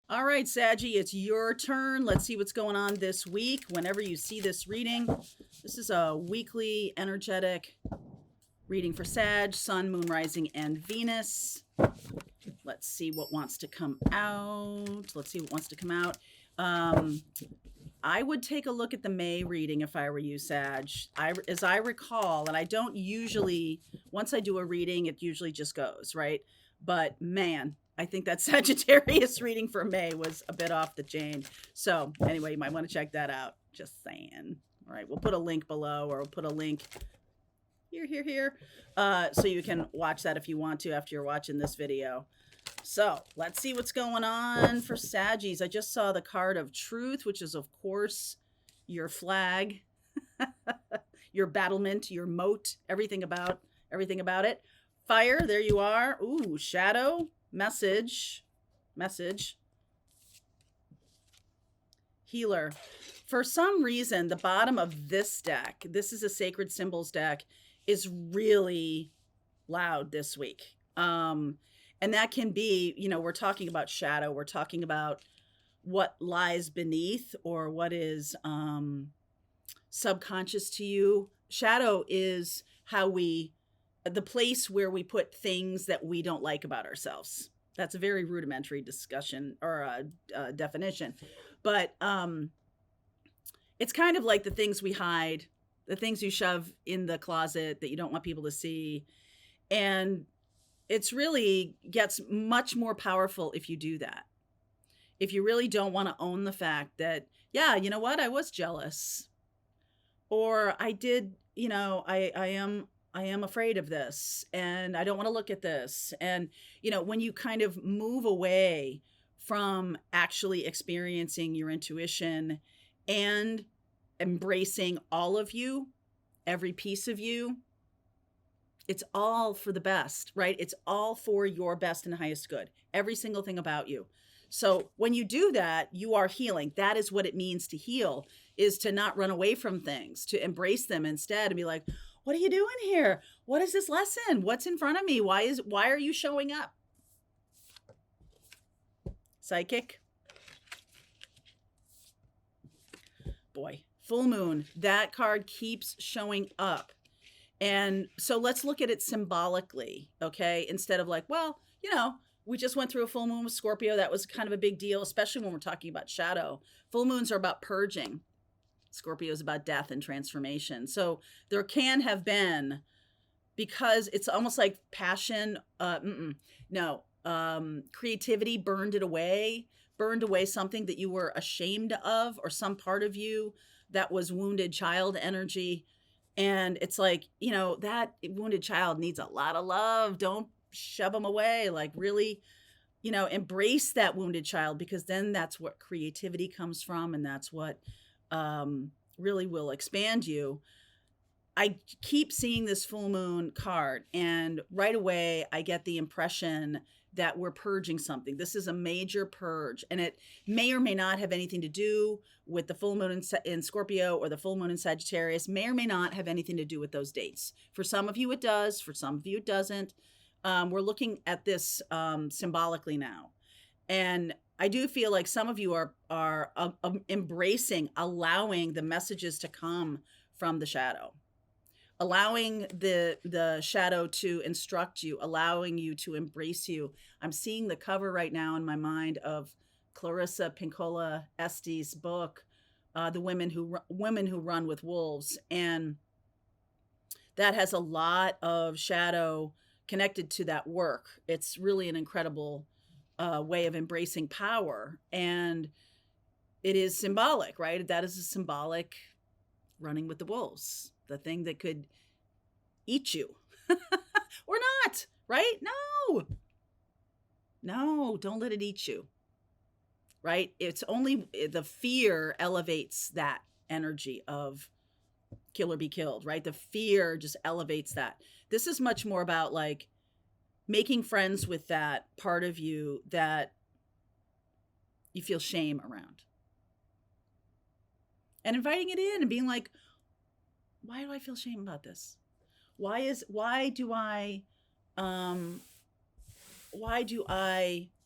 All right, Saggy, it's your turn. Let's see what's going on this week. Whenever you see this reading, this is a weekly energetic reading for Sag, Sun, Moon, Rising, and Venus. Let's see what wants to come out. Let's see what wants to come out. Um, I would take a look at the May reading if I were you, Sag. As I recall, and I don't usually, once I do a reading, it usually just goes, right? But man, I think that Sagittarius reading for May was a bit off the chain. So, anyway, you might want to check that out. Just saying. All right, we'll put a link below, or we'll put a link here, so you can watch that if you want to after you're watching this video. So let's see what's going on for Saggies. I just saw the card of truth, which is, of course, your flag, your battlement, your moat, everything about it. Fire, there you are. Ooh, shadow, message, healer. For some reason, the bottom of this deck, this is a sacred symbols deck, is really loud this week. And that can be, we're talking about shadow, we're talking about what lies beneath, or what is subconscious to you. Shadow is the place where we put things that we don't like about ourselves. That's a very rudimentary discussion, or definition. But it's kind of like the things we hide, the things you shove in the closet that you don't want people to see. And it's really gets much more powerful if you do that. If you really don't want to own the fact that, yeah, you know what, I was jealous, or I did, I am afraid of this, and I don't want to look at this. And, when you kind of move away from actually experiencing your intuition and embracing all of you, every piece of you, it's all for the best, right? It's all for your best and highest good, every single thing about you. So when you do that, you are healing. That is what it means to heal, is to not run away from things, to embrace them instead and be like, what are you doing here? What is this lesson? What's in front of me? Why are you showing up? Psychic. Boy, full moon. That card keeps showing up. And so let's look at it symbolically, okay? Instead of like, well, we just went through a full moon with Scorpio. That was kind of a big deal, especially when we're talking about shadow. Full moons are about purging. Scorpio is about death and transformation. So there can have been, because it's almost like passion, creativity burned away something that you were ashamed of, or some part of you that was wounded child energy. And it's like, that wounded child needs a lot of love. Don't shove them away. Like, really, embrace that wounded child, because then that's what creativity comes from. And that's what really will expand you. I keep seeing this full moon card, and right away I get the impression that we're purging something. This is a major purge, and it may or may not have anything to do with the full moon in Scorpio or the full moon in Sagittarius. May or may not have anything to do with those dates. For some of you it does, for some of you it doesn't. We're looking at this symbolically now. And I do feel like some of you are embracing, allowing the messages to come from the shadow, allowing the shadow to instruct you, allowing you to embrace you. I'm seeing the cover right now in my mind of Clarissa Pinkola Estes' book, The Women Who Run with Wolves. And that has a lot of shadow connected to that work. It's really an incredible way of embracing power. And it is symbolic, right? That is a symbolic running with the wolves, the thing that could eat you or not, right? No, don't let it eat you, right? It's only the fear elevates that energy of kill or be killed, right? The fear just elevates that. This is much more about like making friends with that part of you that you feel shame around, and inviting it in and being like, why do I feel shame about this? Why do I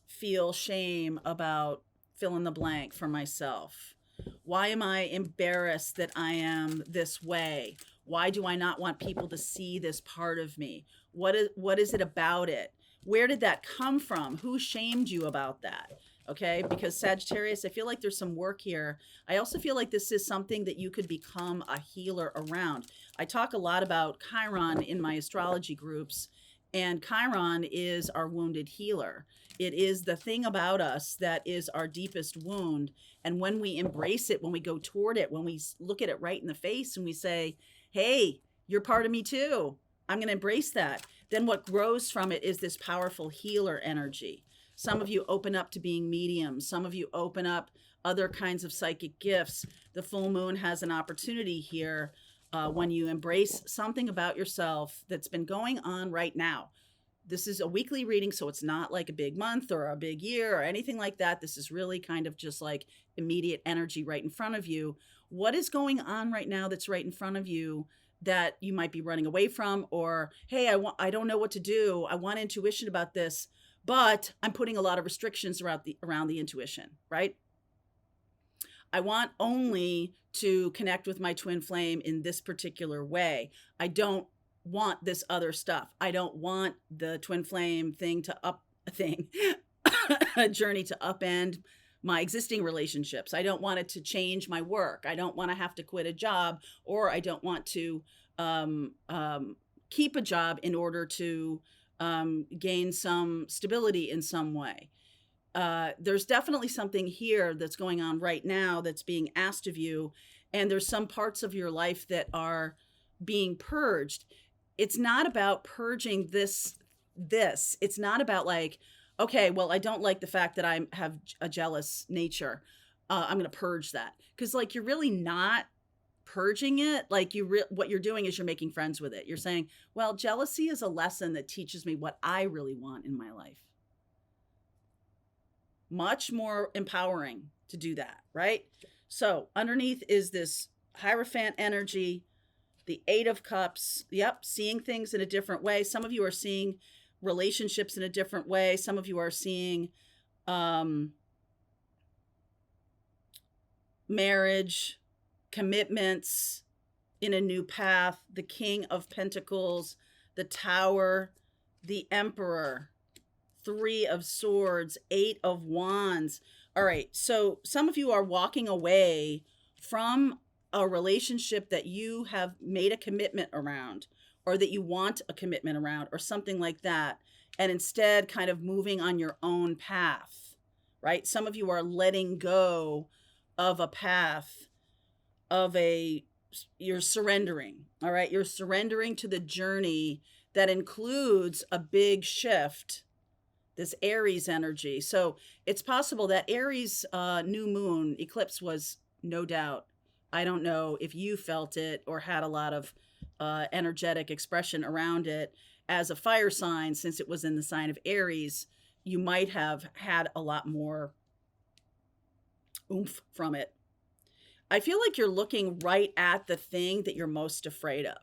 feel shame about fill in the blank for myself? Why am I embarrassed that I am this way? Why do I not want people to see this part of me? What is it about it? Where did that come from? Who shamed you about that? Okay, because Sagittarius, I feel like there's some work here. I also feel like this is something that you could become a healer around. I talk a lot about Chiron in my astrology groups, and Chiron is our wounded healer. It is the thing about us that is our deepest wound. And when we embrace it, when we go toward it, when we look at it right in the face and we say, hey, you're part of me too, I'm going to embrace that, then what grows from it is this powerful healer energy. Some of you open up to being mediums. Some of you open up other kinds of psychic gifts. The full moon has an opportunity here when you embrace something about yourself that's been going on right now. This is a weekly reading, so it's not like a big month or a big year or anything like that. This is really kind of just like immediate energy right in front of you. What is going on right now that's right in front of you that you might be running away from? Or, hey, I don't know what to do. I want intuition about this, but I'm putting a lot of restrictions around the intuition, right? I want only to connect with my twin flame in this particular way. I don't want this other stuff. I don't want the twin flame a journey to upend my existing relationships. I don't want it to change my work. I don't want to have to quit a job, or I don't want to keep a job in order to gain some stability in some way. There's definitely something here that's going on right now that's being asked of you, and there's some parts of your life that are being purged. It's not about purging this. It's not about like, okay, well, I don't like the fact that I have a jealous nature. I'm going to purge that. Because like, you're really not purging it. Like what you're doing is you're making friends with it. You're saying, well, jealousy is a lesson that teaches me what I really want in my life. Much more empowering to do that, right? So underneath is this Hierophant energy, the Eight of Cups. Yep, seeing things in a different way. Some of you are seeing relationships in a different way. Some of you are seeing marriage, commitments in a new path. The King of Pentacles, the Tower, the Emperor, Three of Swords, Eight of Wands. All right, so some of you are walking away from a relationship that you have made a commitment around, or that you want a commitment around, or something like that, and instead kind of moving on your own path, right? Some of you are letting go of a path you're surrendering, all right? You're surrendering to the journey that includes a big shift, this Aries energy. So it's possible that Aries new moon eclipse was, no doubt, I don't know if you felt it or had a lot of energetic expression around it. As a fire sign, since it was in the sign of Aries, you might have had a lot more oomph from it. I feel like you're looking right at the thing that you're most afraid of.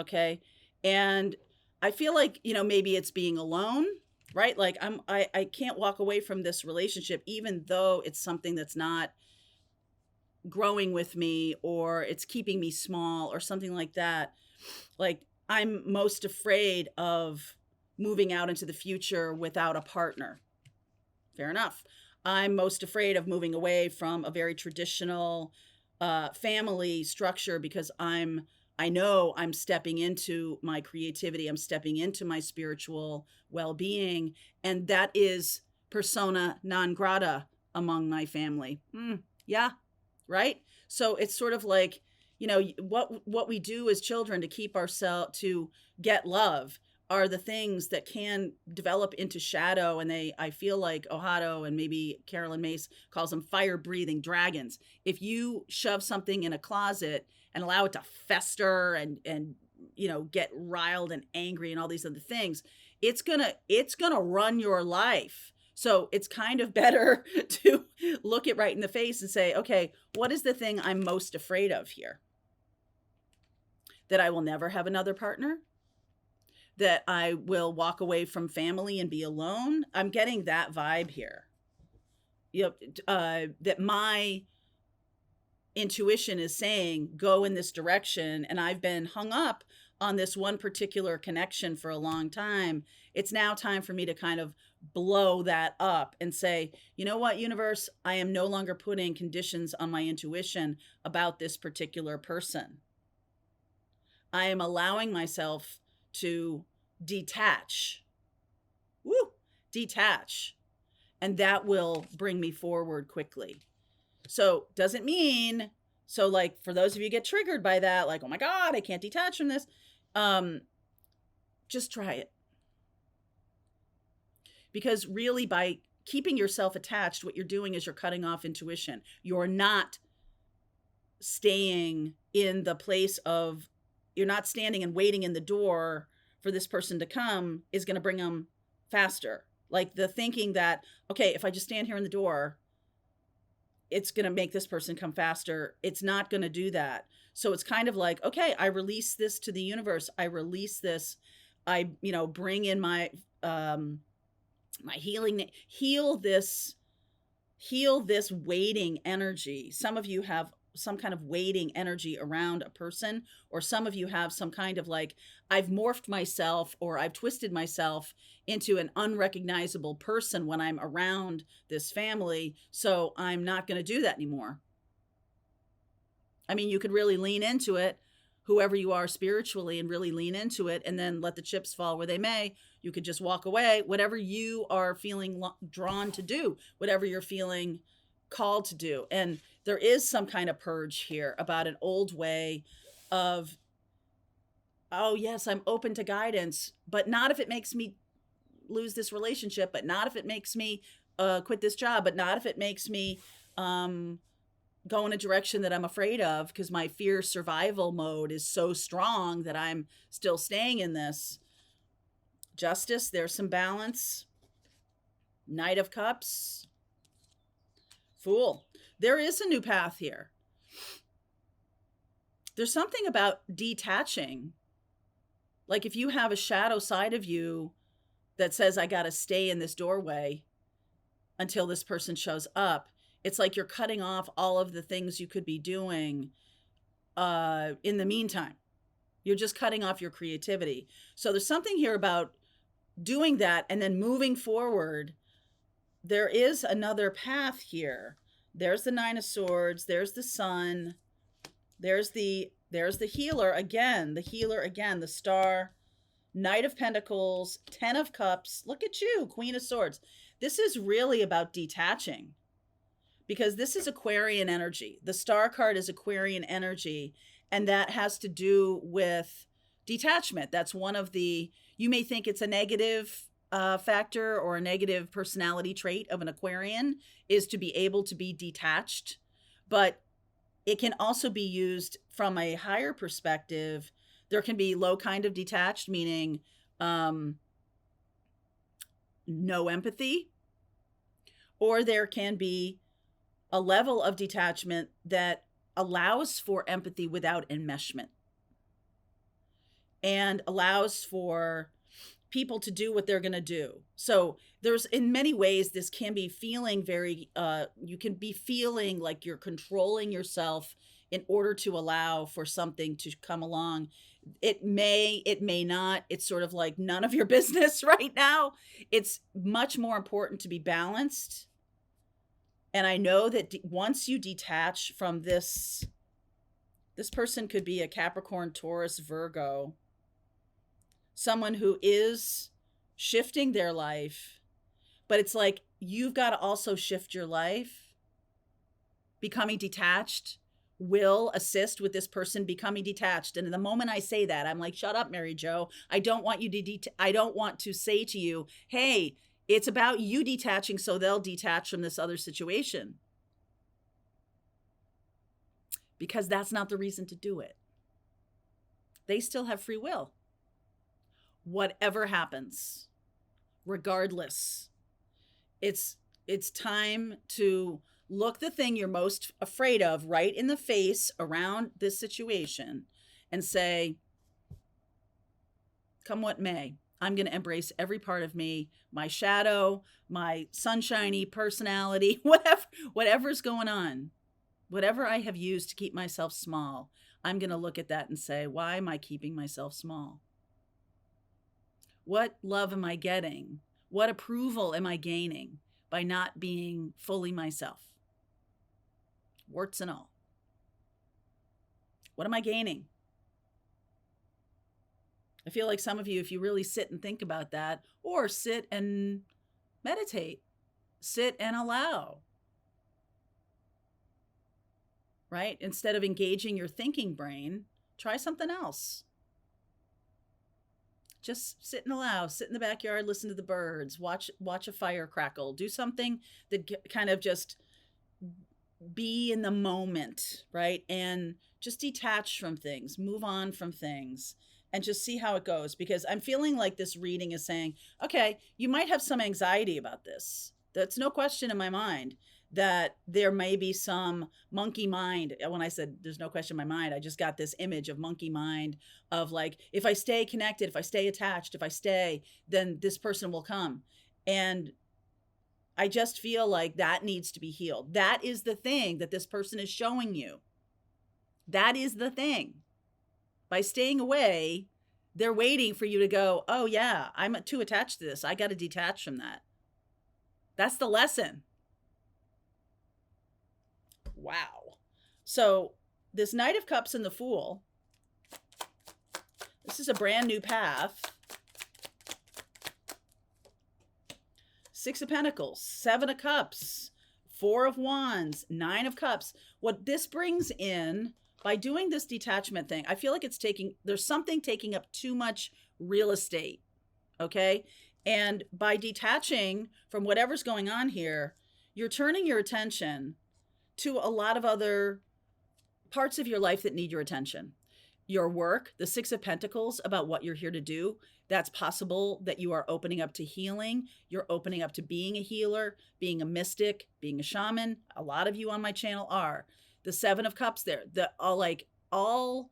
Okay. And I feel like, maybe it's being alone, right? Like I can't walk away from this relationship, even though it's something that's not growing with me, or it's keeping me small, or something like that. Like, I'm most afraid of moving out into the future without a partner. Fair enough. I'm most afraid of moving away from a very traditional family structure, because I know I'm stepping into my creativity. I'm stepping into my spiritual well-being. And that is persona non grata among my family. Yeah. Right? So it's sort of like, what we do as children to keep ourselves, to get love, are the things that can develop into shadow. And I feel like Ohado and maybe Carolyn Mace calls them fire-breathing dragons. If you shove something in a closet and allow it to fester and get riled and angry and all these other things, it's gonna run your life. So it's kind of better to look it right in the face and say, okay, what is the thing I'm most afraid of here? That I will never have another partner? That I will walk away from family and be alone? I'm getting that vibe here. you know, that my intuition is saying go in this direction, and I've been hung up on this one particular connection for a long time. It's now time for me to kind of blow that up and say, you know what, universe, I am no longer putting conditions on my intuition about this particular person. I am allowing myself to detach. Woo! Detach. And that will bring me forward quickly. So doesn't mean, so like for those of you get triggered by that, like, oh my God, I can't detach from this. Just try it. Because really, by keeping yourself attached, what you're doing is you're cutting off intuition. You're not staying in the place of, you're not standing and waiting in the door for this person to come is going to bring them faster. Like the thinking that, okay, if I just stand here in the door, it's going to make this person come faster. It's not going to do that. So it's kind of like, okay, I release this to the universe. I release this. I, bring in my, my healing, heal this waiting energy. Some of you have some kind of waiting energy around a person, or some of you have some kind of like, I've morphed myself or I've twisted myself into an unrecognizable person when I'm around this family. So I'm not going to do that anymore. I mean, you could really lean into it, whoever you are spiritually, and really lean into it and then let the chips fall where they may. You could just walk away, whatever you are feeling drawn to do, whatever you're feeling called to do. And there is some kind of purge here about an old way of, oh yes, I'm open to guidance, but not if it makes me lose this relationship, but not if it makes me quit this job, but not if it makes me go in a direction that I'm afraid of, because my fear survival mode is so strong that I'm still staying in this. Justice, there's some balance. Knight of Cups. Fool. There is a new path here. There's something about detaching. Like if you have a shadow side of you that says, I got to stay in this doorway until this person shows up, it's like you're cutting off all of the things you could be doing in the meantime. You're just cutting off your creativity. So there's something here about doing that and then moving forward. There is another path here. There's the Nine of Swords. There's the Sun. There's the healer again. The healer again. The Star. Knight of Pentacles. 10 of Cups. Look at you. Queen of Swords. This is really about detaching, because this is Aquarian energy. The Star card is Aquarian energy, and that has to do with detachment. That's one of the, you may think it's a negative factor or a negative personality trait of an Aquarian, is to be able to be detached, but it can also be used from a higher perspective. There can be low kind of detached, meaning no empathy, or there can be a level of detachment that allows for empathy without enmeshment and allows for people to do what they're going to do. So there's, in many ways, this can be feeling very, you can be feeling like you're controlling yourself in order to allow for something to come along. It may not. It's sort of like none of your business right now. It's much more important to be balanced. And I know that once you detach from this person could be a Capricorn, Taurus, Virgo, someone who is shifting their life, but it's like you've got to also shift your life. Becoming detached will assist with this person becoming detached. And the moment I say that, I'm like, shut up, Mary Jo. I don't want you to I don't want to say to you, hey, it's about you detaching so they'll detach from this other situation. Because that's not the reason to do it. They still have free will. Whatever happens, regardless, it's time to look the thing you're most afraid of right in the face around this situation and say, come what may, I'm going to embrace every part of me, my shadow, my sunshiny personality, whatever's going on, whatever I have used to keep myself small. I'm going to look at that and say, why am I keeping myself small? What love am I getting? What approval am I gaining by not being fully myself? Warts and all. What am I gaining? I feel like some of you, if you really sit and think about that, or sit and meditate, sit and allow, right? Instead of engaging your thinking brain, try something else. Just sit and allow, sit in the backyard, listen to the birds, watch a fire crackle, do something that kind of just be in the moment, right? And just detach from things, move on from things, and just see how it goes. Because I'm feeling like this reading is saying, okay, you might have some anxiety about this. That's no question in my mind that there may be some monkey mind. When I said there's no question in my mind, I just got this image of monkey mind of like, if I stay connected, if I stay attached, if I stay, then this person will come. And I just feel like that needs to be healed. That is the thing that this person is showing you. That is the thing. By staying away, they're waiting for you to go, oh yeah, I'm too attached to this. I got to detach from that. That's the lesson. Wow. So this Knight of Cups and the Fool, this is a brand new path. Six of Pentacles, Seven of Cups, Four of Wands, Nine of Cups. What this brings in by doing this detachment thing, I feel like there's something taking up too much real estate. Okay. And by detaching from whatever's going on here, you're turning your attention to a lot of other parts of your life that need your attention. Your work, the Six of Pentacles, about what you're here to do. That's possible that you are opening up to healing. You're opening up to being a healer, being a mystic, being a shaman. A lot of you on my channel are. The Seven of Cups there, all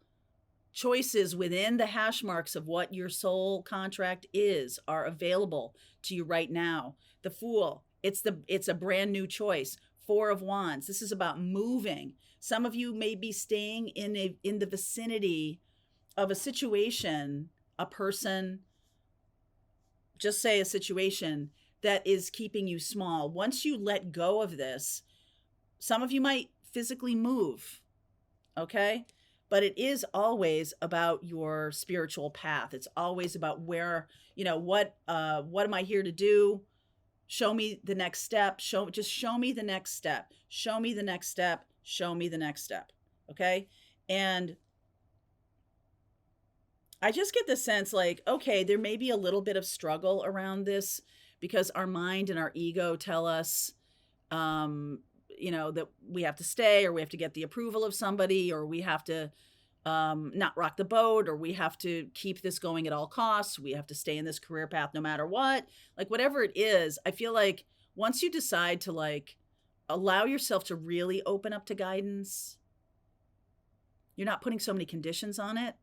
choices within the hash marks of what your soul contract is are available to you right now. The Fool, it's a brand new choice. Four of Wands, this is about moving. Some of you may be staying in the vicinity of a situation, a person, just say a situation that is keeping you small. Once you let go of this, some of you might physically move, okay? But it is always about your spiritual path. It's always about where, what am I here to do? Show me the next step. Just show me the next step. Show me the next step. Show me the next step. Okay. And I just get the sense like, okay, there may be a little bit of struggle around this because our mind and our ego tell us, that we have to stay, or we have to get the approval of somebody, or we have to not rock the boat, or we have to keep this going at all costs. We have to stay in this career path no matter what. Like whatever it is, I feel like once you decide to like allow yourself to really open up to guidance, you're not putting so many conditions on it.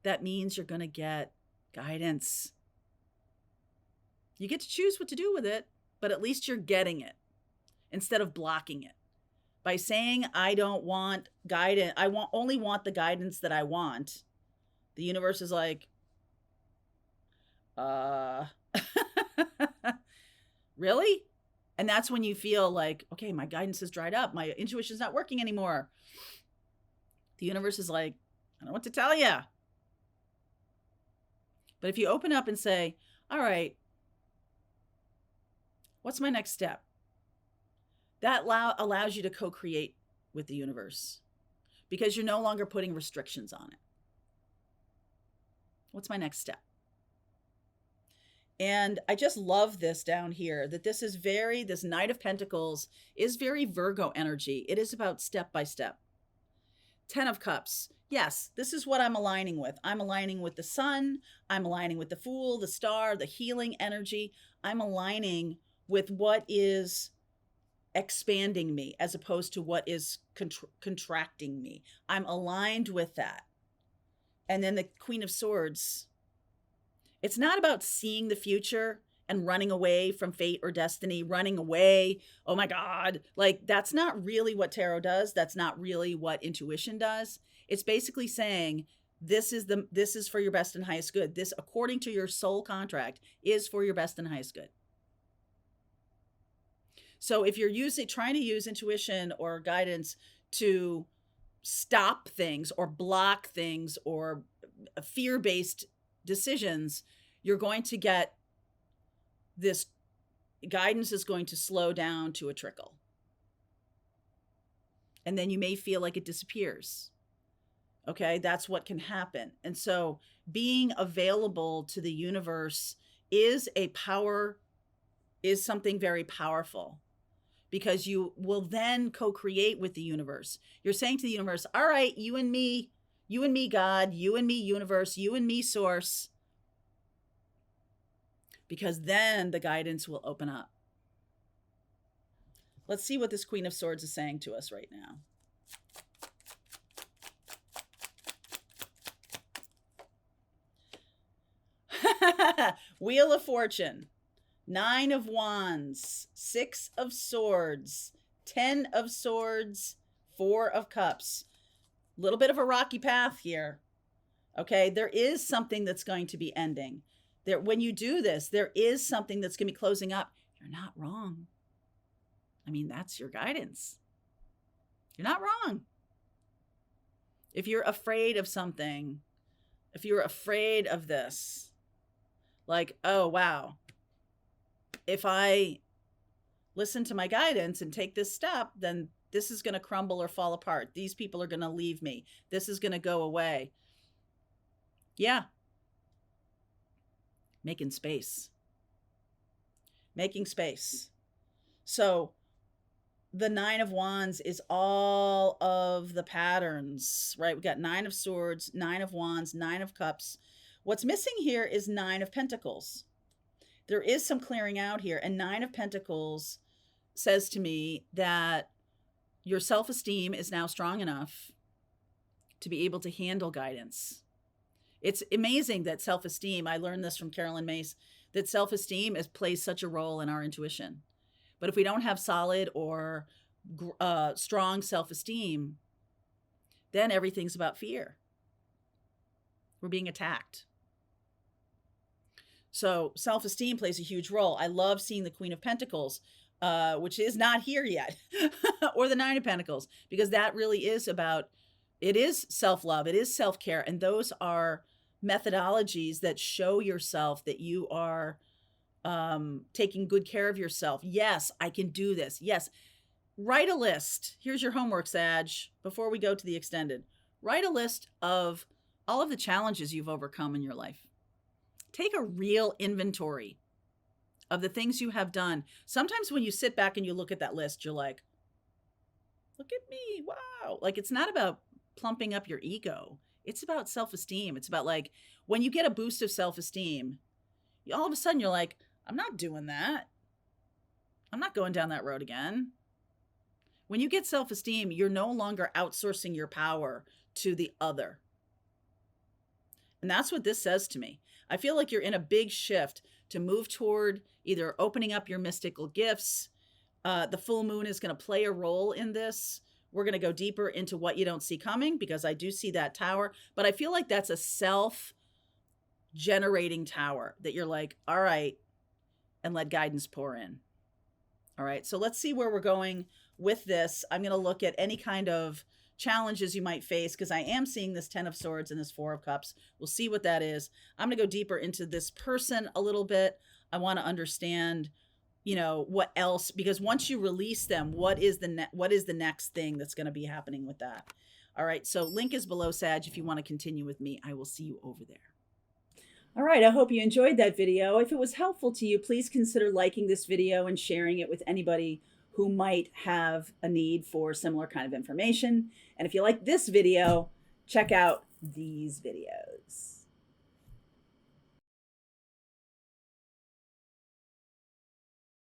That means you're going to get guidance. You get to choose what to do with it, but at least you're getting it instead of blocking it. By saying, I don't want guidance, only want the guidance that I want, the universe is like, really? And that's when you feel like, okay, my guidance has dried up. My intuition's not working anymore. The universe is like, I don't know what to tell you. But if you open up and say, all right, what's my next step? That allows you to co-create with the universe because you're no longer putting restrictions on it. What's my next step? And I just love this down here, that this Knight of Pentacles is very Virgo energy. It is about step by step. Ten of Cups. Yes, this is what I'm aligning with. I'm aligning with the Sun. I'm aligning with the Fool, the Star, the healing energy. I'm aligning with what is expanding me as opposed to what is contracting me. I'm aligned with that. And then the Queen of Swords. It's not about seeing the future and running away from fate or destiny, running away. Oh my God. Like, that's not really what tarot does. That's not really what intuition does. It's basically saying, this is for your best and highest good. This, according to your soul contract, is for your best and highest good. So if you're trying to use intuition or guidance to stop things or block things or fear-based decisions, you're going to get this guidance is going to slow down to a trickle. And then you may feel like it disappears. Okay, that's what can happen. And so being available to the universe is something very powerful, because you will then co-create with the universe. You're saying to the universe, all right, you and me, God, you and me, universe, you and me, source, because then the guidance will open up. Let's see what this Queen of Swords is saying to us right now. Wheel of Fortune, 9 of Wands, 6 of Swords, 10 of Swords, 4 of Cups. A little bit of a rocky path here. Okay, there is something that's going to be ending. When you do this, there is something that's going to be closing up. You're not wrong. I mean, that's your guidance. You're not wrong. If you're afraid of something, if you're afraid of this, like, oh, wow, if I listen to my guidance and take this step, then this is going to crumble or fall apart. These people are going to leave me. This is going to go away. Yeah. Making space. Making space. So the 9 of Wands is all of the patterns, right? We got 9 of Swords, 9 of Wands, 9 of Cups. What's missing here is 9 of Pentacles. There is some clearing out here. And 9 of Pentacles says to me that your self-esteem is now strong enough to be able to handle guidance. It's amazing that self-esteem, I learned this from Carolyn Mace, that self-esteem plays such a role in our intuition. But if we don't have solid or strong self-esteem, then everything's about fear. We're being attacked. So self-esteem plays a huge role. I love seeing the Queen of Pentacles, which is not here yet, or the 9 of Pentacles, because that really is about, it is self-love, it is self-care. And those are methodologies that show yourself that you are taking good care of yourself. Yes, I can do this. Yes. Write a list. Here's your homework, Sag, before we go to the extended. Write a list of all of the challenges you've overcome in your life. Take a real inventory of the things you have done. Sometimes when you sit back and you look at that list, you're like, look at me. Wow. Like, it's not about plumping up your ego. It's about self-esteem. It's about, like, when you get a boost of self-esteem, all of a sudden you're like, I'm not doing that. I'm not going down that road again. When you get self-esteem, you're no longer outsourcing your power to the other. And that's what this says to me. I feel like you're in a big shift to move toward either opening up your mystical gifts. The full moon is going to play a role in this. We're going to go deeper into what you don't see coming, because I do see that tower. But I feel like that's a self-generating tower that you're like, all right, and let guidance pour in. All right, so let's see where we're going with this. I'm going to look at any kind of challenges you might face, because I am seeing this 10 of Swords and this 4 of Cups. We'll see what that is. I'm going to go deeper into this person a little bit. I want to understand, you know, what else, because once you release them, what is the next thing that's going to be happening with that? All right, so link is below, Sag, if you want to continue with me. I will see you over there. All right, I hope you enjoyed that video. If it was helpful to you, please consider liking this video and sharing it with anybody who might have a need for similar kind of information. And if you like this video, check out these videos.